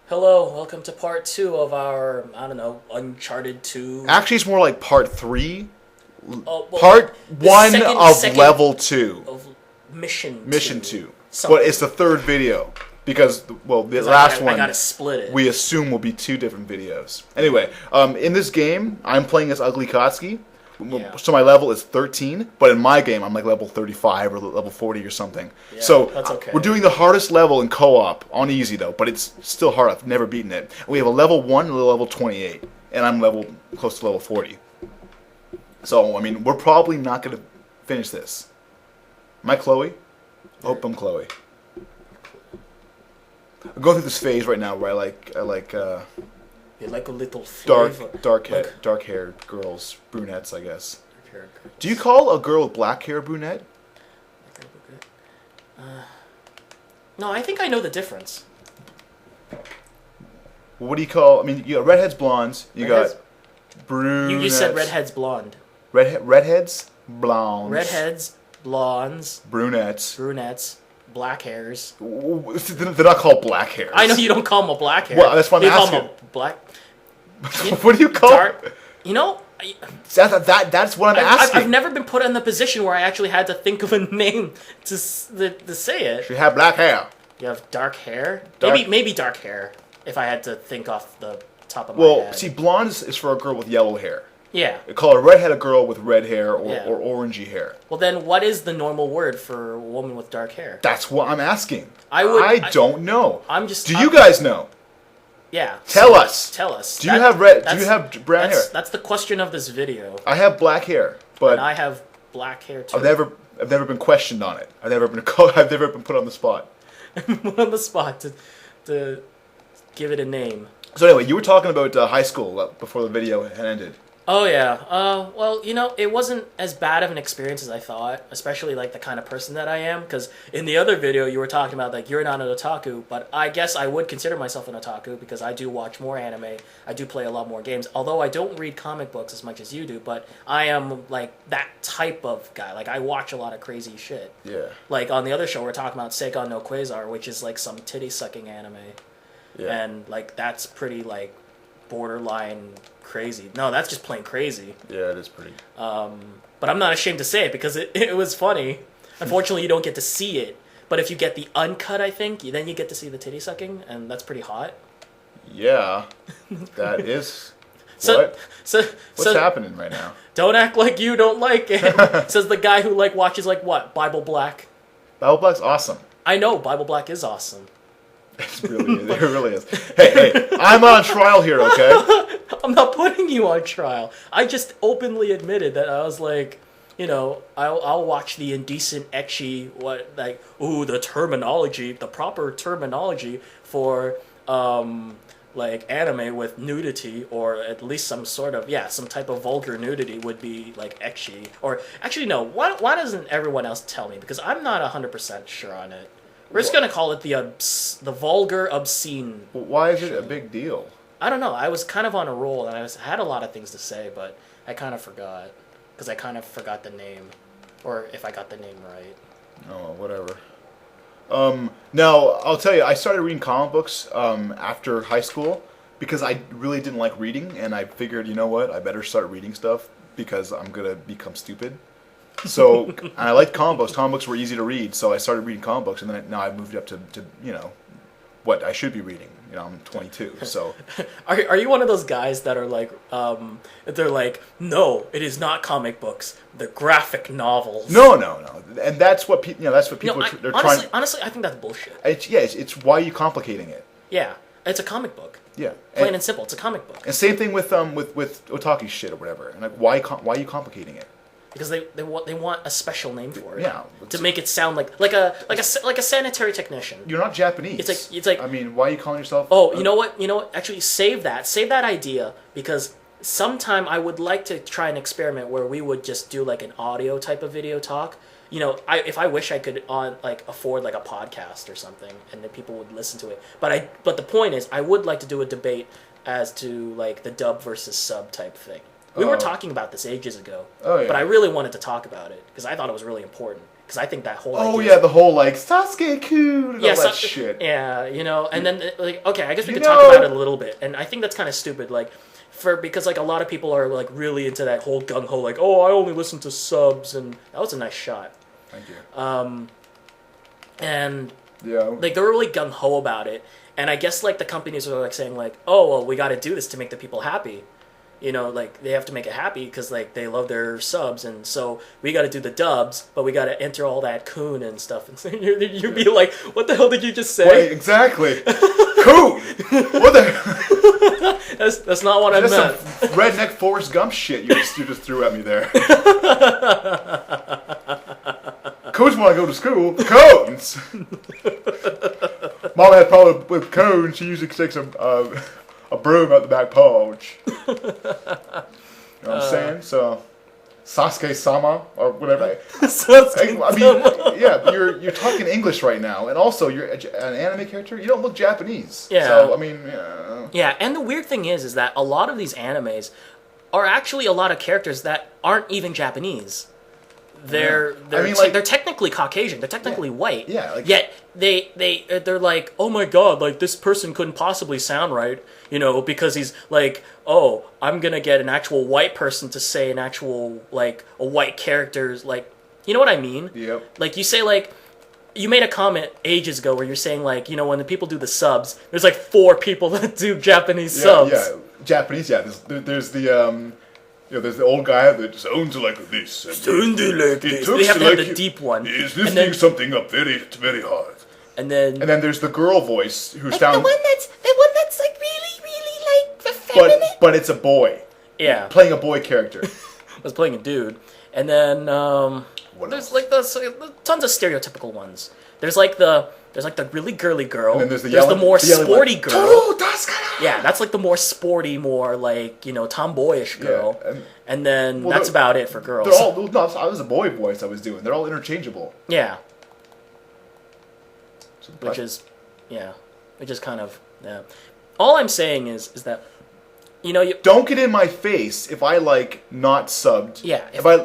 Hello, welcome to part 2 of our, I don't know, Uncharted 2. Actually, it's more like part 3. Oh, well, Part the 1 second- of second level 2. Of Mission Mission 2. 2. Something. But it's the third video. Because, well, the 'Cause last I one, gotta split it. we assume will be 2 different videos. Anyway, in this game, I'm playing as UglyKatsuki. Yeah. So my level is 13, but in my game, I'm like level 35 or level 40 or something. Yeah, so that's okay. we're doing the hardest level in co-op on easy, though, but it's still hard. I've never beaten it. We have a level 1 and a level 28, and I'm close to level 40. So, I mean, we're probably not going to finish this. Am I Chloe? I hope I'm Chloe. I'm going through this phase right now where I like You like a little flavor. dark-haired girls, brunettes, I guess. Do you call a girl with black hair brunette? No, I think I know the difference. What do you call? I mean, you got redheads, blondes. You Redheads? got brunettes. You said redheads, blonde. Redheads, blondes. Redheads, blondes, brunettes. brunettes, black hairs. They're not called black hairs. I know you don't call them a black hair. Well, that's what I'm you call asking. them a black. What do you call? You know. That's what I'm asking. I've never been put in the position where I actually had to think of a name to say it. She had black hair. You have dark hair? Dark- Maybe dark hair, if I had to think off the top of my Well, head. see, blonde is for a girl with yellow hair. Yeah. They call a redhead a girl with red hair or, Yeah. or orangey hair. Well, then what is the normal word for a woman with dark hair? That's what I'm asking. I don't know. Do you guys know? Yeah. Tell us. Tell us. Do you have brown hair? That's the question of this video. I have black hair, but And I have black hair too. I've never been questioned on it. I've never been put on the spot. Put on the spot to give it a name. So anyway, you were talking about high school before the video had ended. Oh yeah. Well, it wasn't as bad of an experience as I thought, especially like the kind of person that I am. Because in the other video, you were talking about like you're not an otaku, but I guess I would consider myself an otaku because I do watch more anime. I do play a lot more games. Although I don't read comic books as much as you do, but I am like that type of guy. Like I watch a lot of crazy shit. Yeah. Like on the other show, we're talking about Seikon no Quasar, which is like some titty sucking anime. Yeah. And like that's pretty like borderline crazy. No, that's just plain crazy. Yeah, it is pretty. But I'm not ashamed to say it because it was funny. Unfortunately, you don't get to see it. But if you get the uncut, I think, then you get to see the titty sucking, and that's pretty hot. Yeah, that is. What's What's happening right now? Don't act like you don't like it. Says the guy who like watches like what? Bible Black. Bible Black's awesome. I know Bible Black is awesome. It really is. Hey, I'm on trial here, okay? I'm not putting you on trial. I just openly admitted that I was like, I'll watch the indecent, ecchi, the terminology, the proper terminology for, like, anime with nudity, or at least some type of vulgar nudity would be, like, ecchi. Or, actually, no, why doesn't everyone else tell me? Because I'm not 100% sure on it. We're just gonna call it the vulgar, obscene. Why is it a big deal? I don't know. I was kind of on a roll, and I had a lot of things to say, but I kind of forgot because I kind of forgot the name, or if I got the name right. Oh, whatever. Now I'll tell you, I started reading comic books after high school because I really didn't like reading, and I figured, you know what, I better start reading stuff because I'm gonna become stupid. So, and I liked comic books. Comic books were easy to read, so I started reading comic books, and then now I've moved up to what I should be reading. I'm 22, so. Are you one of those guys that are like, they're like, no, it is not comic books, they're graphic novels. No, and that's what people. They're trying. Honestly, I think that's bullshit. It's why are you complicating it? Yeah, it's a comic book. Yeah, Plain and simple, it's a comic book. And same thing with otaku shit or whatever. And like, why are you complicating it? Because they want a special name for it. Yeah. To make it sound like a sanitary technician. You're not Japanese. It's like. I mean, why are you calling yourself? Oh, you know what? Actually, save that idea, because sometime I would like to try an experiment where we would just do like an audio type of video talk. If I wish I could afford like a podcast or something, and then people would listen to it. But the point is, I would like to do a debate as to like the dub versus sub type thing. We were talking about this ages ago, Oh, yeah. But I really wanted to talk about it because I thought it was really important. because I think that whole Oh idea yeah, the whole like Sasuke-kun and all that shit. Yeah, you know, and then like okay, I guess we You could talk about know- it a little bit, and I think that's kind of stupid, like. Because like a lot of people are like really into that whole gung ho like I only listen to subs, and that was a nice shot. Thank you. And Yeah. like they were really gung ho about it, and I guess like the companies are like saying like, oh well, we got to do this to make the people happy, you know, like they have to make it happy because like they love their subs, and so we got to do the dubs, but we got to enter all that coon and stuff, and so you'd be like, what the hell did you just say? Wait, exactly. Coon. What the? That's not what I That's meant. some redneck Forrest Gump shit you just threw at me there. Coons want to go to school. Cones. Mom had a problem with cones. She usually takes a broom out the back porch. You know what I'm saying? So, Sasuke-sama or whatever. I mean, yeah, you're talking English right now, and also you're an anime character. You don't look Japanese. Yeah. So I mean, Yeah, and the weird thing is that a lot of these animes are actually a lot of characters that aren't even Japanese. They're they're technically Caucasian. They're technically white. Yeah, like- yet they're like, oh my god, like this person couldn't possibly sound right, you know, because he's like, oh, I'm gonna get an actual white person to say an actual like a white character's like, you know what I mean? Yep. Like you say like. You made a comment ages ago where you're saying like, you know, when the people do the subs, there's like 4 people that do Japanese subs. Yeah, Japanese. Yeah, there's the there's the old guy that just owns it like this. Sounds like this. They have to have the deep one. He's And lifting then- something up very, very hard. And then And then there's the girl voice who Like sounds, the one that's like really like feminine. but it's a boy yeah, playing a boy character. I was playing a dude. And then What there's else? like tons of stereotypical ones. There's like the really girly girl. And then there's the the yelling- more the yelling sporty one. girl. Oh, that's gonna. Yeah, that's like the more sporty, more like, you know, tomboyish girl. Yeah, and then well, that's they're- about it for girls. They're all no. I was a boy voice I was doing. They're all interchangeable. Yeah, So, which is kind of yeah. All I'm saying is that, you know, you don't get in my face if I like not subbed. Yeah, If I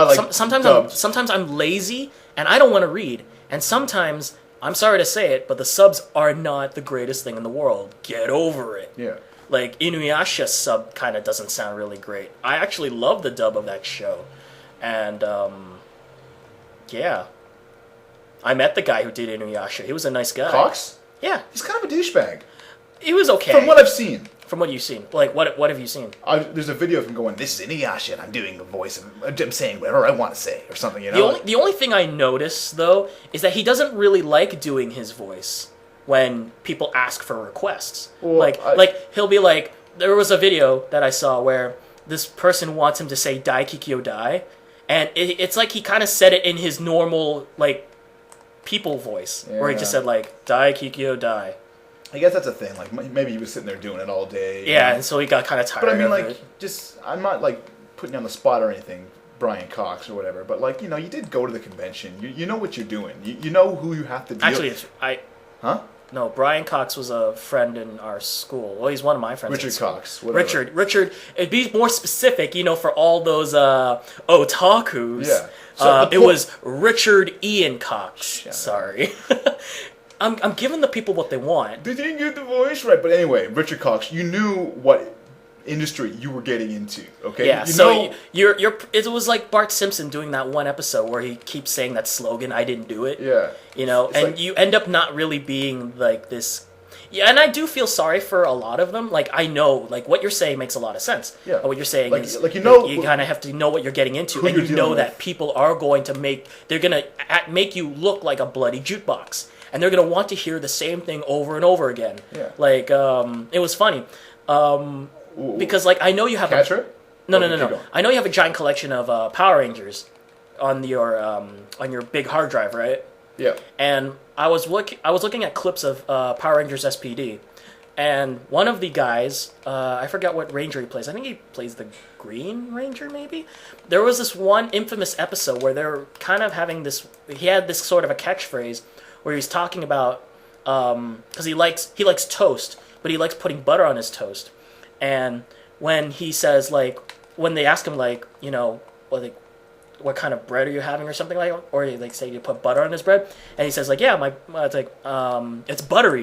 like sometimes I'm lazy and I don't want to read, and sometimes I'm sorry to say it, but the subs are not the greatest thing in the world. Get over it. Yeah. Like Inuyasha sub kind of doesn't sound really great. I actually love the dub of that show, and yeah, I met the guy who did Inuyasha. He was a nice guy. Cox? Yeah, He's kind of a douchebag. he was okay. From what I've seen. From what you've seen, like what have you seen? There's a video of him going, "This is Inuyasha, and I'm doing the voice of I'm saying whatever I want to say," or something. You know. The only thing I notice though is that he doesn't really like doing his voice when people ask for requests. Well, like he'll be like, there was a video that I saw where this person wants him to say "Dai Kikyo Dai," and it's like he kind of said it in his normal like people voice, where he just Yeah. said like "Dai Kikyo Dai." I guess that's a thing. Like maybe he was sitting there doing it all day. Yeah, and so he got kind of tired. But I mean, of like, it. just I'm not like putting you on the spot or anything, Brian Cox or whatever. But like, you know, you did go to the convention. You know what you're doing. You know who you have to deal. Actually, with. Huh? No, Brian Cox was a friend in our school. Well, he's one of my friends. Richard in school. Cox. Whatever. Richard. It'd be more specific, you know, for all those otakus. Yeah. So it was Richard Ian Cox. Sorry. I'm giving the people what they want. They didn't get the voice right. But anyway, Richard Cox, you knew what industry you were getting into. Okay. Yeah. You So know, it was like Bart Simpson doing that one episode where he keeps saying that slogan, "I didn't do it." Yeah. You know, It's and like- you end up not really being like this. Yeah, and I do feel sorry for a lot of them. Like, I know, like, what you're saying makes a lot of sense. Yeah. What you're saying Like- is, like, you know- you kind of have to know what you're getting into, Who and you're you know dealing that with. people are going to make make you look like a bloody jukebox, and they're going to want to hear the same thing over and over again. Yeah. Like, it was funny. Because, like, I know you have Catcher? No. Keep going. I know you have a giant collection of Power Rangers on your big hard drive, right? Yeah. And I was looking at clips of Power Rangers SPD, and one of the guys, I forgot what Ranger he plays. I think he plays the Green Ranger, maybe. There was this one infamous episode where they're kind of having this. He had this sort of a catchphrase where he's talking about because he likes toast, but he likes putting butter on his toast. And when he says, like, when they ask him, like, you know, what kind of bread are you having or something like, or like say you put butter on his bread, and he says like, yeah, my it's like it's buttery.